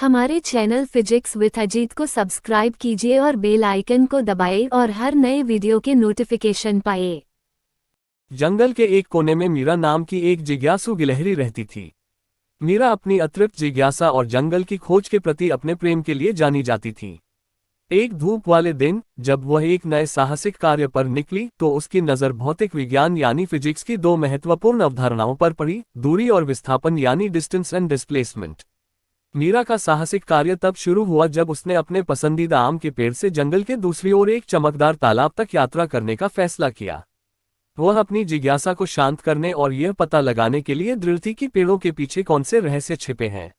हमारे channel physics with Ajit को subscribe कीजिए और बेल आइकन को दबाएं और हर नए वीडियो के नोटिफिकेशन पाएं। जंगल के एक कोने में मीरा नाम की एक जिज्ञासु गिलहरी रहती थी। मीरा अपनी अतृप्त जिज्ञासा और जंगल की खोज के प्रति अपने प्रेम के लिए जानी जाती थी। एक धूप वाले दिन जब वह एक नए साहसिक कार्य पर निकली तो उसकी नज़र भौतिक विज्ञान यानी फिजिक्स की दो महत्वपूर्ण अवधारणाओं पर पड़ी, दूरी और विस्थापन यानी डिस्टेंस एंड डिस्प्लेसमेंट। मीरा का साहसिक कार्य तब शुरू हुआ जब उसने अपने पसंदीदा आम के पेड़ से जंगल के दूसरी ओर एक चमकदार तालाब तक यात्रा करने का फैसला किया। वह अपनी जिज्ञासा को शांत करने और यह पता लगाने के लिए दृढ़ थी कि पेड़ों के पीछे कौन से रहस्य छिपे हैं।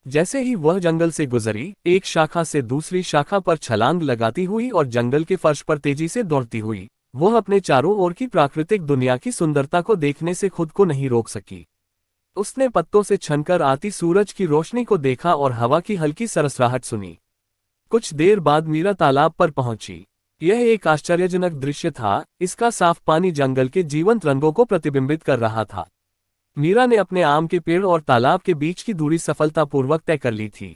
जैसे ही वह जंगल से गुजरी, एक शाखा से दूसरी शाखा पर छलांग लगाती हुई और जंगल के फर्श पर तेजी से दौड़ती हुई, वह अपने चारों ओर की प्राकृतिक दुनिया की सुंदरता को देखने से खुद को नहीं रोक सकी। उसने पत्तों से छनकर आती सूरज की रोशनी को देखा और हवा की हल्की सरसराहट सुनी। कुछ देर बाद मीरा तालाब पर पहुंची। यह एक आश्चर्यजनक दृश्य था। इसका साफ पानी जंगल के जीवंत रंगों को प्रतिबिंबित कर रहा था। मीरा ने अपने आम के पेड़ और तालाब के बीच की दूरी सफलतापूर्वक तय कर ली थी।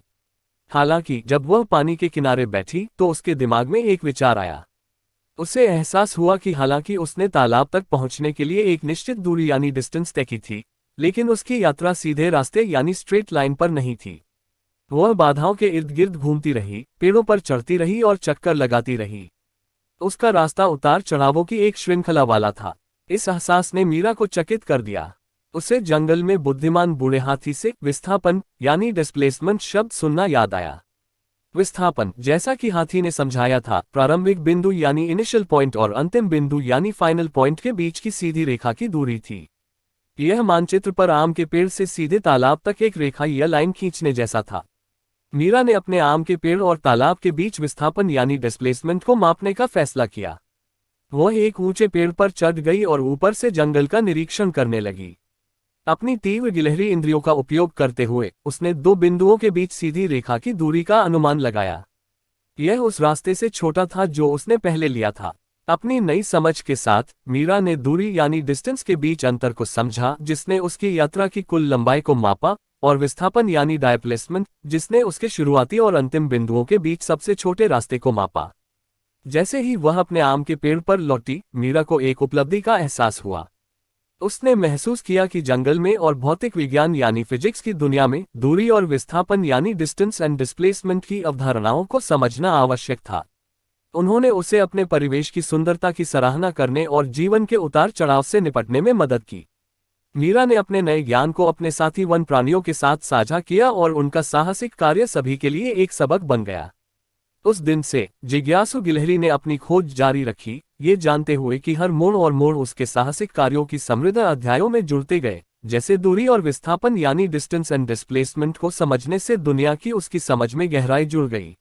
हालांकि जब वह पानी के किनारे बैठी तो उसके दिमाग में एक विचार आया। उसे एहसास हुआ कि हालांकि उसने तालाब तक पहुंचने के लिए एक निश्चित दूरी यानी डिस्टेंस तय की थी, लेकिन उसकी यात्रा सीधे रास्ते यानी स्ट्रेट लाइन पर नहीं थी। वह बाधाओं के इर्द गिर्द घूमती रही, पेड़ों पर चढ़ती रही और चक्कर लगाती रही। उसका रास्ता उतार चढ़ावों की एक श्रृंखला वाला था। इस एहसास ने मीरा को चकित कर दिया। उसे जंगल में बुद्धिमान बूढ़े हाथी से विस्थापन यानी डिस्प्लेसमेंट शब्द सुनना याद आया। विस्थापन, जैसा कि हाथी ने समझाया था, प्रारंभिक बिंदु यानी इनिशियल पॉइंट और अंतिम बिंदु यानी फाइनल पॉइंट के बीच की सीधी रेखा की दूरी थी। यह मानचित्र पर आम के पेड़ से सीधे तालाब तक एक रेखा या लाइन खींचने जैसा था। मीरा ने अपने आम के पेड़ और तालाब के बीच विस्थापन यानी डिस्प्लेसमेंट को मापने का फैसला किया। वह एक ऊंचे पेड़ पर चढ़ गई और ऊपर से जंगल का निरीक्षण करने लगी। अपनी तीव्र गिलहरी इंद्रियों का उपयोग करते हुए उसने दो बिंदुओं के बीच सीधी रेखा की दूरी का अनुमान लगाया। यह उस रास्ते से छोटा था जो उसने पहले लिया था। अपनी नई समझ के साथ मीरा ने दूरी यानी डिस्टेंस के बीच अंतर को समझा, जिसने उसकी यात्रा की कुल लंबाई को मापा, और विस्थापन यानी डायप्लेसमेंट, जिसने उसके शुरुआती और अंतिम बिंदुओं के बीच सबसे छोटे रास्ते को मापा। जैसे ही वह अपने आम के पेड़ पर लौटी, मीरा को एक उपलब्धि का एहसास हुआ। उसने महसूस किया कि जंगल में और भौतिक विज्ञान यानी फिजिक्स की दुनिया में दूरी और विस्थापन यानी डिस्टेंस एंड डिस्प्लेसमेंट की अवधारणाओं को समझना आवश्यक था। उन्होंने उसे अपने परिवेश की सुंदरता की सराहना करने और जीवन के उतार चढ़ाव से निपटने में मदद की। मीरा ने अपने नए ज्ञान को अपने साथी वन प्राणियों के साथ साझा किया और उनका साहसिक कार्य सभी के लिए एक सबक बन गया। उस दिन से जिज्ञासु गिलहरी ने अपनी खोज जारी रखी, ये जानते हुए कि हर मोड़ और मोड़ उसके साहसिक कार्यों की समृद्ध अध्यायों में जुड़ते गए। जैसे दूरी और विस्थापन यानी डिस्टेंस एंड डिस्प्लेसमेंट को समझने से दुनिया की उसकी समझ में गहराई जुड़ गई।